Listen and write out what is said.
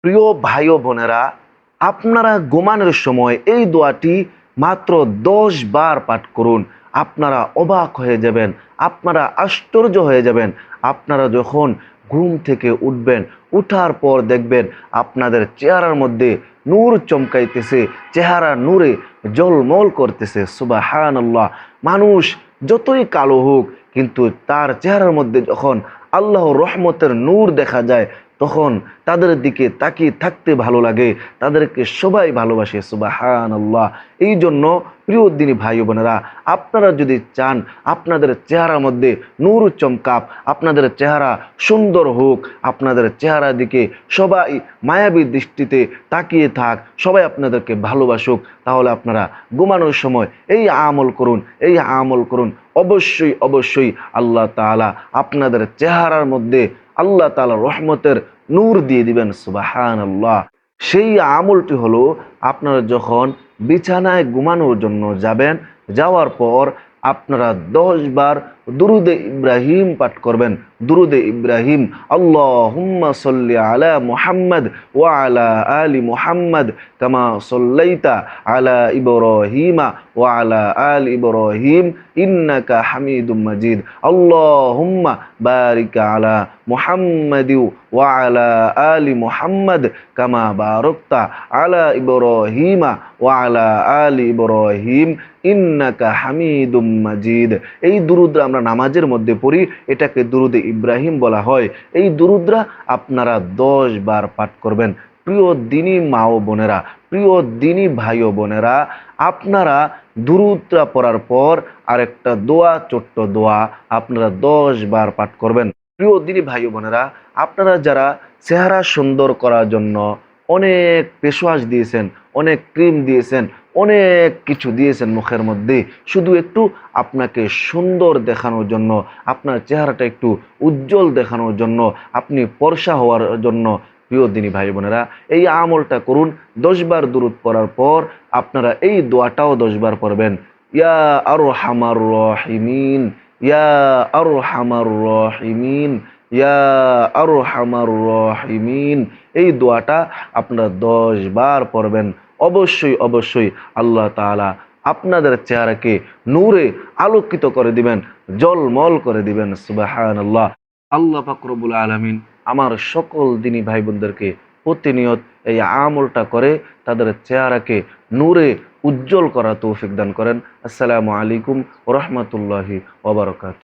প্রিয় ভাই ও বোনেরা, আপনারা ঘুমানোর সময় এই দোয়াটি মাত্র 10 বার পাঠ করুন। আপনারা অবাক হয়ে যাবেন, আপনারা আশ্চর্য হয়ে যাবেন। আপনারা যখন ঘুম থেকে উঠবেন, উঠার পর দেখবেন আপনাদের চেহারার মধ্যে নূর চমকাইতেছে, চেহারা নূরে জলমল করতেছে। সুবহানাল্লাহ। মানুষ যতই কালো হোক, কিন্তু তার চেহারার মধ্যে যখন আল্লাহর রহমতের নূর দেখা যায়, তখন তাদের দিকে তাকিয়ে থাকতে ভালো লাগে, তাদেরকে সবাই ভালোবাসে। সুবহানাল্লাহ। এই জন্য প্রিয় দিনী ভাই বোনেরা, আপনারা যদি চান আপনাদের চেহারার মধ্যে নূর চমকাপ, আপনাদের চেহারা সুন্দর হোক, আপনাদের চেহারা দিকে সবাই মায়াবী দৃষ্টিতে তাকিয়ে থাক, সবাই আপনাদেরকে ভালোবাসুক, তাহলে আপনারা ঘুমানোর সময় এই আমল করুন, এই আমল করুন। অবশ্যই অবশ্যই আল্লাহ তাআলা আপনাদের চেহারার মধ্যে আল্লাহ তাআলা রহমতের নূর দিয়ে দিবেন। সুবহানাল্লাহ। সেই আমলটি হলো, আপনারা যখন বিছানায় ঘুমানোর জন্য যাবেন, যাওয়ার পর আপনারা 10 বার দুরুদে ইব্রাহিম পাঠ করবেন। দুরুদে ইব্রাহিম, আল্লাহুম্মা সাল্লি আলা মুহাম্মদ ওয়া আলা আলি মুহাম্মদ কামা সাল্লাইতা আলা ইব্রাহিমা ওয়া আলা আলি ইব্রাহিম ইন্নাকা হামিদুম মাজিদ। আল্লাহুম্মা বারিক আলা মুহাম্মাদি ওয়া আলা আলি মুহাম্মদ কামা বারাকতা আলা ইব্রাহিমা ওয়া আলা আলি ইব্রাহিম ইন্নাকা হামিদুম মাজিদ। এই দুরুদরা আমরা নামাজের মধ্যে পড়ি, এটাকে দুরুদে ইব্রাহিম বলা হয়। এই দুরুদরা আপনারা 10 বার পাঠ করবেন। প্রিয় দিনী মা ও বোনেরা, প্রিয় দিনী ভাই ও বোনেরা, আপনারা দুরুদরা পড়ার পর আরেকটা দোয়া, ছোট্ট দোয়া আপনারা 10 বার পাঠ করবেন। প্রিয় দিনী ভাই ও বোনেরা, আপনারা যারা চেহারা সুন্দর করার জন্য অনেক ফেসওয়াশ দিয়েছেন, অনেক ক্রিম দিয়েছেন, অনেক কিছু দিয়েছেন মুখের মধ্যে, শুধু একটু আপনাকে সুন্দর দেখানোর জন্য, আপনার চেহারাটা একটু উজ্জ্বল দেখানোর জন্য, আপনি ফর্সা হওয়ার জন্য, প্রিয় দিনী ভাই বোনেরা, এই আমলটা করুন। 10 বার দুরূদ পড়ার পর আপনারা এই দোয়াটাও 10 বার পড়বেন। ইয়া আরহামার রাহিমিন, ইয়া আরহামার রাহিমিন, ইয়া আরহামার রাহিমিন। এই দোয়াটা আপনারা 10 বার পড়বেন। অবশ্যই অবশ্যই আল্লাহ তাআলা আপনাদের চেহারাকে নূরে আলোকিত করে দিবেন, জলমল করে দিবেন। সুবহানাল্লাহ। আল্লাহ পাক রব্বুল আলামিন আমার সকল দিনী ভাই বোনদেরকে প্রতিনিয়ত এই আমলটা করে তাদের চেহারাকে নূরে উজ্জ্বল করা তৌফিক দান করেন। আসসালামু আলাইকুম ওয়া রাহমাতুল্লাহি ওয়া বারাকাতুহু।